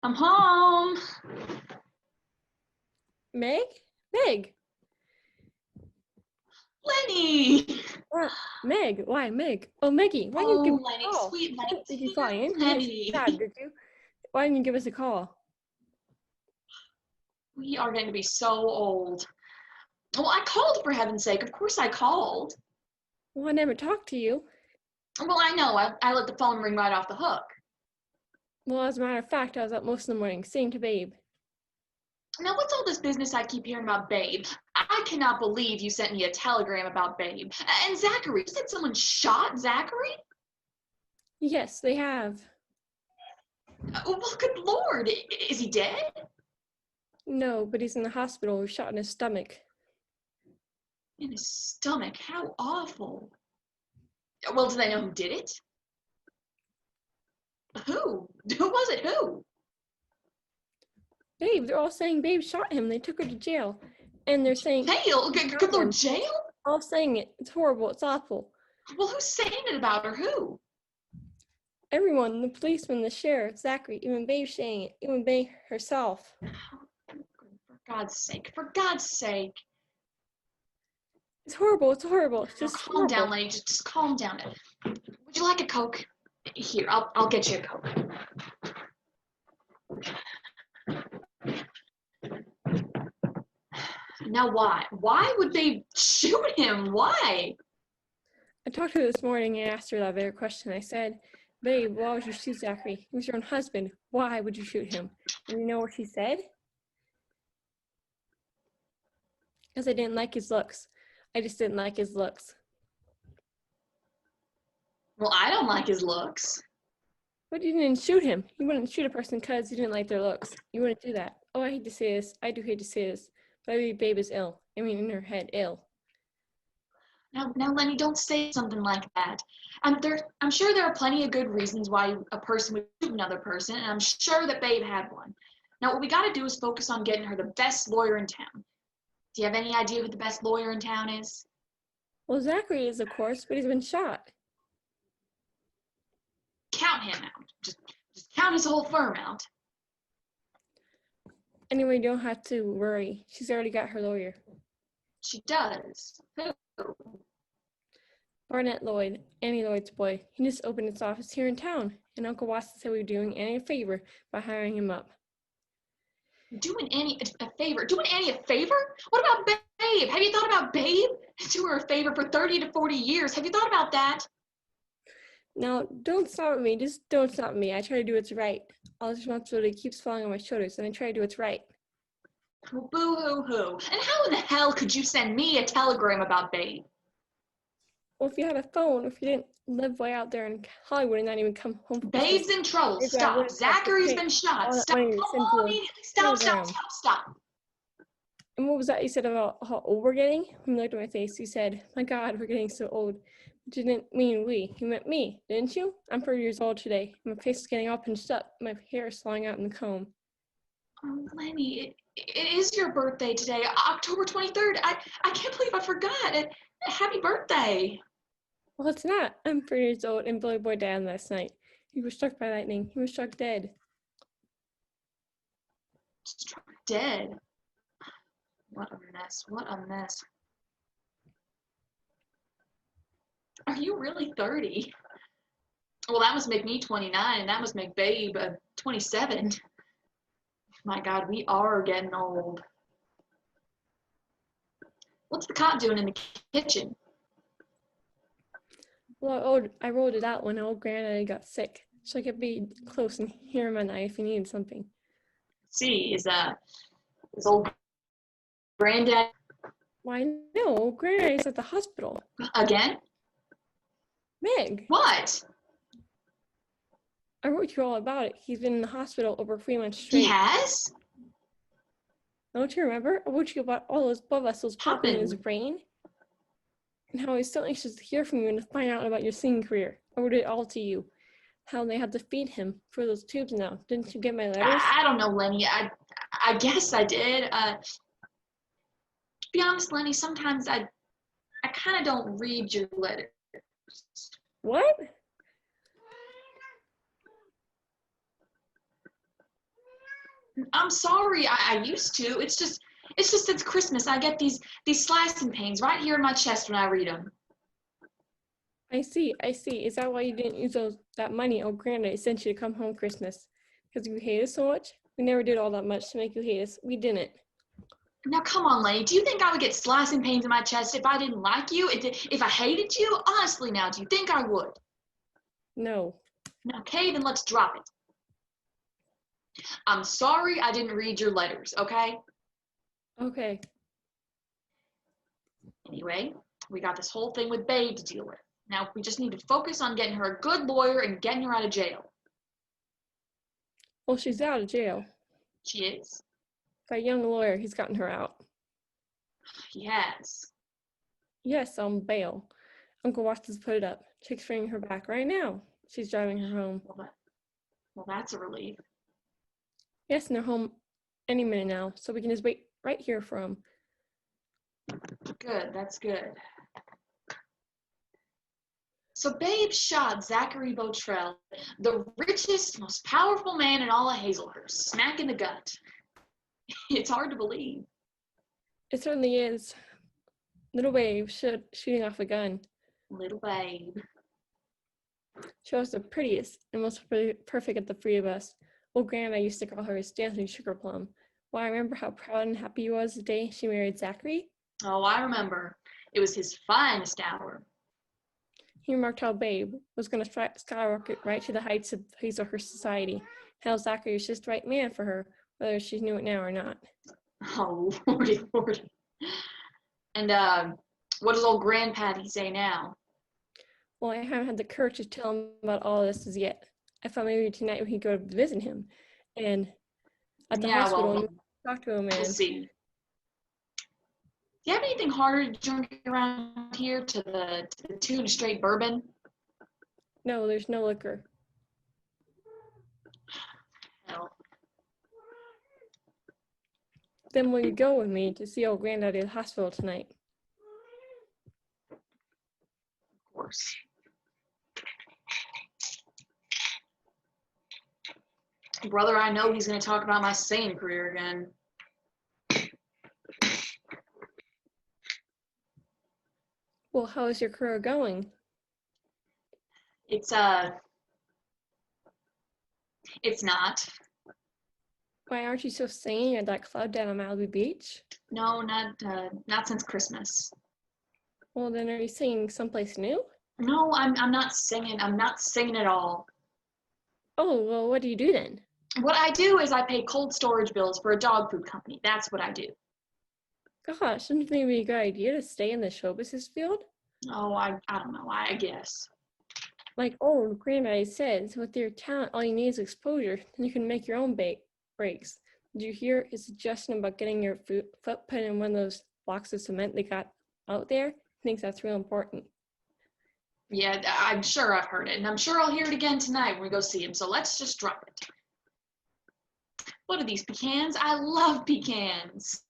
I'm home. Meg? Meg! Lenny. Meg, why, Meg? Oh, Meggie, why didn't you give Oh, us a Lenny, call? sweet I Lenny, didn't think you'd fly dear in. You didn't Lenny. sad, did you? Why didn't you give us a call? We are going to be so old. Well, I called for heaven's sake. Of course I called. Well, I never talked to you. Well, I know. I let the phone ring right off the hook. Well, as a matter of fact, I was up most of the morning singing to Babe. Now, what's all this business I keep hearing about Babe? I cannot believe you sent me a telegram about Babe. And Zachary, you said someone shot Zachary? Yes, they have. Well, good Lord. Is he dead? No, but he's in the hospital. He's shot in his stomach. In his stomach. How awful. Well, do they know who did it? Who? Who was it? Who? Babe, they're all saying Babe shot him. They took her to jail. And they're saying... Jail? Good Lord, jail? All saying it. It's horrible. It's awful. Well, who's saying it about her? Who? Everyone, the policeman, the sheriff, Zachary, even Babe saying it. Even Babe herself. For God's sake. For God's sake. It's horrible. It's horrible. It's just Calm horrible. down, Lenny. Just calm down. Would you like a Coke? Here, I'll get you a Coke. Now why? Why would they shoot him? Why? I talked to her this morning and asked her that very question. I said, Babe, why would you shoot Zachary? He was your own husband. Why would you shoot him? And you know what she said? Because I didn't like his looks. I just didn't like his looks. Well, I don't like his looks. But you didn't shoot him. You wouldn't shoot a person because you didn't like their looks. You wouldn't do that. Oh, I hate to say this. I do hate to say this. But I believe Babe is ill. I mean, in her head, ill. Now, Lenny, don't say something like that. I'm sure there are plenty of good reasons why a person would shoot another person, and I'm sure that Babe had one. Now, what we got to do is focus on getting her the best lawyer in town. Do you have any idea who the best lawyer in town is? Well, Zachary is, of course, but he's been shot. Count him out. Just count his whole firm out. Anyway, you don't have to worry. She's already got her lawyer. She does. Who? Barnett Lloyd, Annie Lloyd's boy. He just opened his office here in town, and Uncle Watson said we were doing Annie a favor by hiring him up. Doing Annie a favor? Doing Annie a favor? What about Babe? Have you thought about Babe? Do her a favor for 30 to 40 years. Have you thought about that? Now, don't stop at me. Just don't stop at me. I try to do what's right. All this responsibility keeps falling on my shoulders, and I try to do what's right. Well, boo-hoo-hoo. And how in the hell could you send me a telegram about Babe? Well, if you had a phone, if you didn't live way out there in Hollywood and not even come home. Babe's in trouble. Stop. Zachary's been shot. Stop. Oh, immediately. Stop. And what was that you said about how old we're getting? When you looked at my face, you said, my God, we're getting so old. But you didn't mean we. You meant me, didn't you? I'm 4 years old today. My face is getting all pinched up. My hair is falling out in the comb. Oh, Lenny, it is your birthday today, October 23rd. I can't believe I forgot. Happy birthday. Well, it's not. I'm 4 years old, and Billy Boy died last night. He was struck by lightning. He was struck dead. Struck dead? What a mess. What a mess. Are you really 30? Well, that must make me 29, and that must make Babe 27. My God, we are getting old. What's the cop doing in the kitchen? Well, I rolled it out when old Granddaddy got sick, so I could be close and hear him at night if he needed something. See, is old Granddad? Why, no, old Granddaddy's at the hospital. Again? Meg! What? I wrote you all about it. He's been in the hospital over 3 months straight. He has? Don't you remember? I wrote you about all those blood vessels popping in his brain. And how he's so anxious to hear from you and to find out about your singing career. I wrote it all to you. How they had to feed him for those tubes now. Didn't you get my letters? I don't know, Lenny. I guess I did. To be honest, Lenny, sometimes I kind of don't read your letters. What? I'm sorry, I used to. It's just it's Christmas. I get these slicing pains right here in my chest when I read them. I see. Is that why you didn't use that money old granddad sent you to come home Christmas? Because you hate us so much? We never did all that much to make you hate us. We didn't. Now, come on, Lenny. Do you think I would get slicing pains in my chest if I didn't like you? If I hated you? Honestly, now, do you think I would? No. Okay, then let's drop it. I'm sorry I didn't read your letters, okay? Okay. Anyway, we got this whole thing with Babe to deal with. Now, we just need to focus on getting her a good lawyer and getting her out of jail. Well, she's out of jail. She is. That young lawyer, he's gotten her out. He has. Yes, on bail. Uncle Watson's put it up. Chick's bringing her back right now. She's driving her home. Well, that's a relief. Yes, and they're home any minute now, so we can just wait right here for them. Good, that's good. So Babe shot Zachary Botrell, the richest, most powerful man in all of Hazelhurst, smack in the gut. It's hard to believe. It certainly is. Little Babe shooting off a gun. Little Babe. She was the prettiest and most perfect of the three of us. Old Grandma used to call her his dancing sugar plum. Well, I remember how proud and happy he was the day she married Zachary. Oh, I remember. It was his finest hour. He remarked how Babe was going to skyrocket right to the heights of Hazelhurst society. How Zachary was just the right man for her, whether she knew it now or not. Oh, Lordy, Lordy. And, what does old Grandpatty say now? Well, I haven't had the courage to tell him about all this as yet. I thought maybe tonight we could go to visit him. And at the hospital, and talk to him. We'll see. Do you have anything harder to drink around here to the tune of straight bourbon? No, there's no liquor. No. Then will you go with me to see old Granddaddy at the hospital tonight? Of course. Brother, I know he's going to talk about my singing career again. Well, how is your career going? It's not. Why aren't you still singing at that club down on Malibu Beach? No, not since Christmas. Well, then are you singing someplace new? No, I'm not singing. I'm not singing at all. Oh, well, what do you do then? What I do is I pay cold storage bills for a dog food company. That's what I do. Gosh, wouldn't it be a good idea to stay in the show business field? Oh, I don't know. I guess. Like old Granddaddy says, with your talent, all you need is exposure, and you can make your own breaks. Did you hear his suggestion about getting your foot put in one of those blocks of cement they got out there? He thinks that's real important. Yeah, I'm sure I've heard it, and I'm sure I'll hear it again tonight when we go see him, so let's just drop it. What are these, pecans? I love pecans.